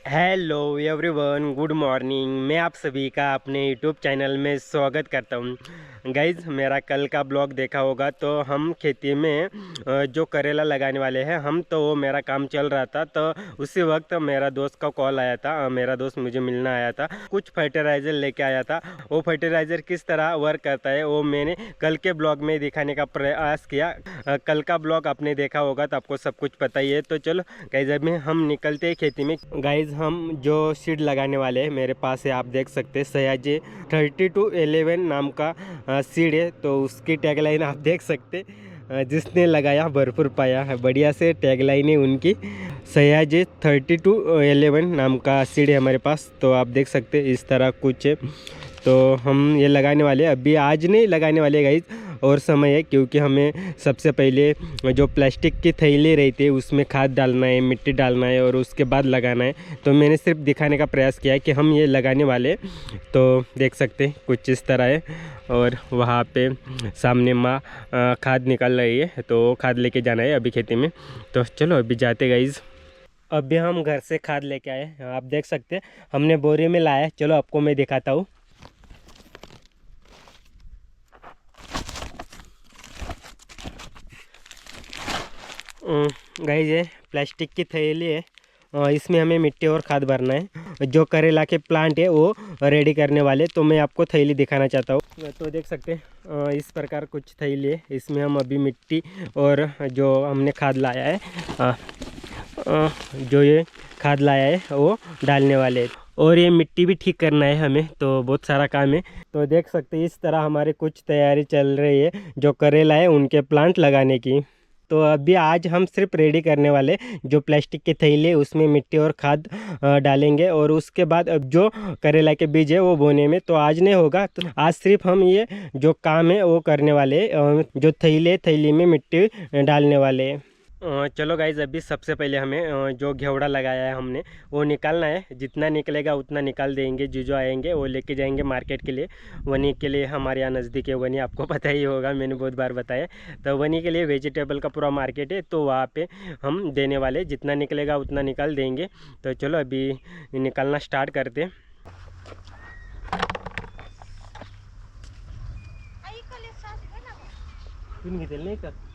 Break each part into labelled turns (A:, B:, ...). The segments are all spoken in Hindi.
A: Hello everyone, good morning. मैं आप सभी का अपने यूट्यूब चैनल में स्वागत करता हूं। गाइज़, मेरा कल का ब्लॉग देखा होगा तो हम खेती में जो करेला लगाने वाले हैं तो वो मेरा काम चल रहा था। तो उसी वक्त मेरा दोस्त का कॉल आया था। मेरा दोस्त मुझे मिलना आया था, कुछ फर्टिलाइज़र लेके आया था। वो फर्टिलाइज़र किस तरह वर्क करता है वो मैंने कल के ब्लॉग में दिखाने का प्रयास किया। कल का ब्लॉग आपने देखा होगा तो आपको सब कुछ पता ही है। तो चलो गाइज़, अभी हम निकलते हैं खेती में। गाइज़, हम जो सीड लगाने वाले हैं मेरे पास है, आप देख सकते हैं सयाजी 3211 नाम का सीड है। तो उसकी टैगलाइन आप देख सकते, जिसने लगाया भरपूर पाया है। बढ़िया से टैगलाइन है उनकी, सयाजी 3211 नाम का सीड है हमारे पास। तो आप देख सकते इस तरह कुछ है। तो हम ये लगाने वाले हैं, अभी आज नहीं लगाने वाले गाइज, और समय है, क्योंकि हमें सबसे पहले जो प्लास्टिक की थैली रहती है उसमें खाद डालना है, मिट्टी डालना है और उसके बाद लगाना है। तो मैंने सिर्फ दिखाने का प्रयास किया है कि हम ये लगाने वाले। तो देख सकते हैं कुछ इस तरह है, और वहाँ पे सामने माँ खाद निकाल रही है, तो खाद लेके जाना है अभी खेती में। तो चलो अभी जाते गाइज। अभी हम घर से खाद लेके आए, आप देख सकते हैं हमने बोरे में लाया है। चलो आपको मैं दिखाता हूँ। गाइस, ये प्लास्टिक की थैली है, इसमें हमें मिट्टी और खाद भरना है। जो करेला के प्लांट है वो रेडी करने वाले, तो मैं आपको थैली दिखाना चाहता हूँ। तो देख सकते हैं इस प्रकार कुछ थैली है, इसमें हम अभी मिट्टी और जो हमने खाद लाया है, जो ये खाद लाया है वो डालने वाले हैं। और ये मिट्टी भी ठीक करना है हमें, तो बहुत सारा काम है। तो देख सकते हैं इस तरह हमारी कुछ तैयारी चल रही है जो करेला है उनके प्लांट लगाने की। तो अभी आज हम सिर्फ रेडी करने वाले जो प्लास्टिक के थैले उसमें मिट्टी और खाद डालेंगे, और उसके बाद अब जो करेला के बीज है वो बोने में। तो आज नहीं होगा, तो आज सिर्फ हम ये जो काम है वो करने वाले, जो थैली में मिट्टी डालने वाले। चलो गाइज, अभी सबसे पहले हमें जो घेवड़ा लगाया है हमने वो निकालना है। जितना निकलेगा उतना निकाल देंगे, जो आएंगे वो लेके जाएंगे मार्केट के लिए। वनी के लिए हमारे यहाँ नज़दीक है वनी, आपको पता ही होगा, मैंने बहुत बार बताया। तो वनी के लिए वेजिटेबल का पूरा मार्केट है, तो वहाँ पे हम देने वाले, जितना निकलेगा उतना निकाल देंगे। तो चलो अभी निकालना स्टार्ट करते हैं। नहीं कर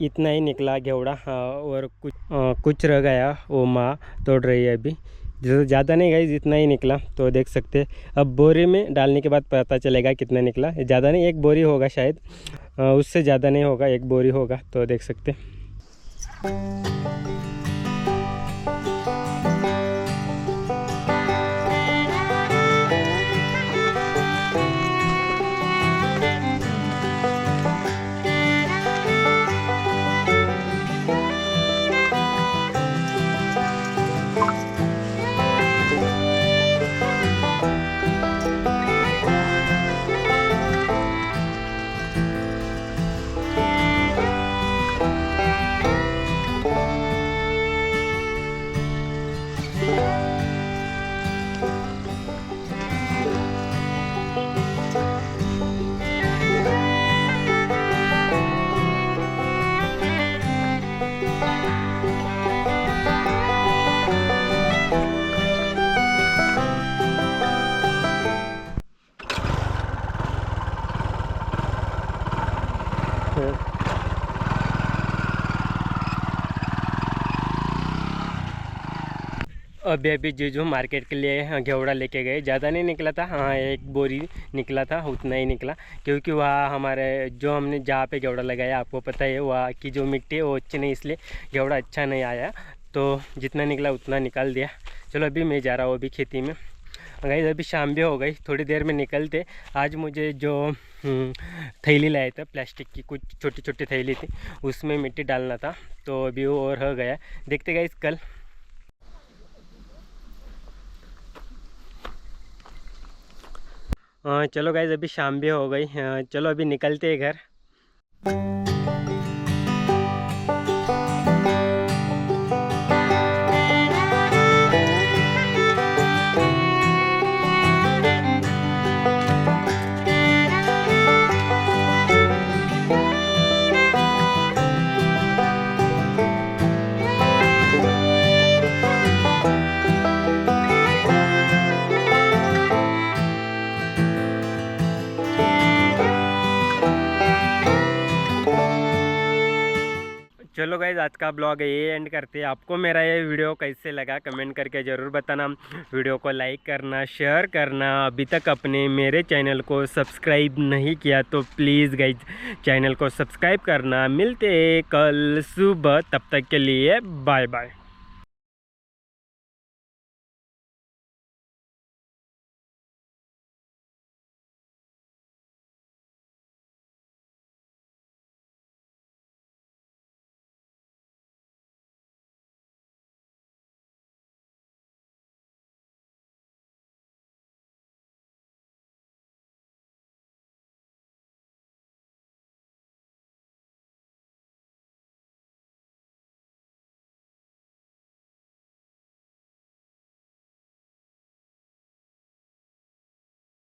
A: इतना ही निकला घेवड़ा, और कुछ रह गया, वो माँ तोड़ रही है अभी। जो ज़्यादा नहीं गई, इतना ही निकला। तो देख सकते अब बोरे में डालने के बाद पता चलेगा कितना निकला। ज़्यादा नहीं, एक बोरी होगा शायद, उससे ज़्यादा नहीं होगा, एक बोरी होगा। तो देख सकते। अभी जीजू मार्केट के लिए घेवड़ा लेके गए। ज़्यादा नहीं निकला था, हाँ 1 बोरी निकला था, उतना ही निकला। क्योंकि वहाँ हमारे जो हमने जहाँ पे घेवड़ा लगाया आपको पता है वहाँ की जो मिट्टी है वो अच्छी नहीं, इसलिए घेवड़ा अच्छा नहीं आया। तो जितना निकला उतना निकाल दिया। चलो अभी मैं जा रहा हूँ अभी खेती में। गाइस अभी शाम भी हो गई, थोड़ी देर में निकलते। आज मुझे जो थैली लाया था प्लास्टिक की, कुछ छोटी छोटी थैली थी, उसमें मिट्टी डालना था। तो अभी वो और हो गया, देखते गाइस कल। चलो गाइस अभी शाम भी हो गई, चलो अभी निकलते हैं घर। चलो गाइज आज का ब्लॉग ये एंड करते हैं। आपको मेरा ये वीडियो कैसे लगा कमेंट करके ज़रूर बताना। वीडियो को लाइक करना, शेयर करना। अभी तक अपने मेरे चैनल को सब्सक्राइब नहीं किया तो प्लीज़ गाइज चैनल को सब्सक्राइब करना। मिलते हैं कल सुबह, तब तक के लिए बाय बाय।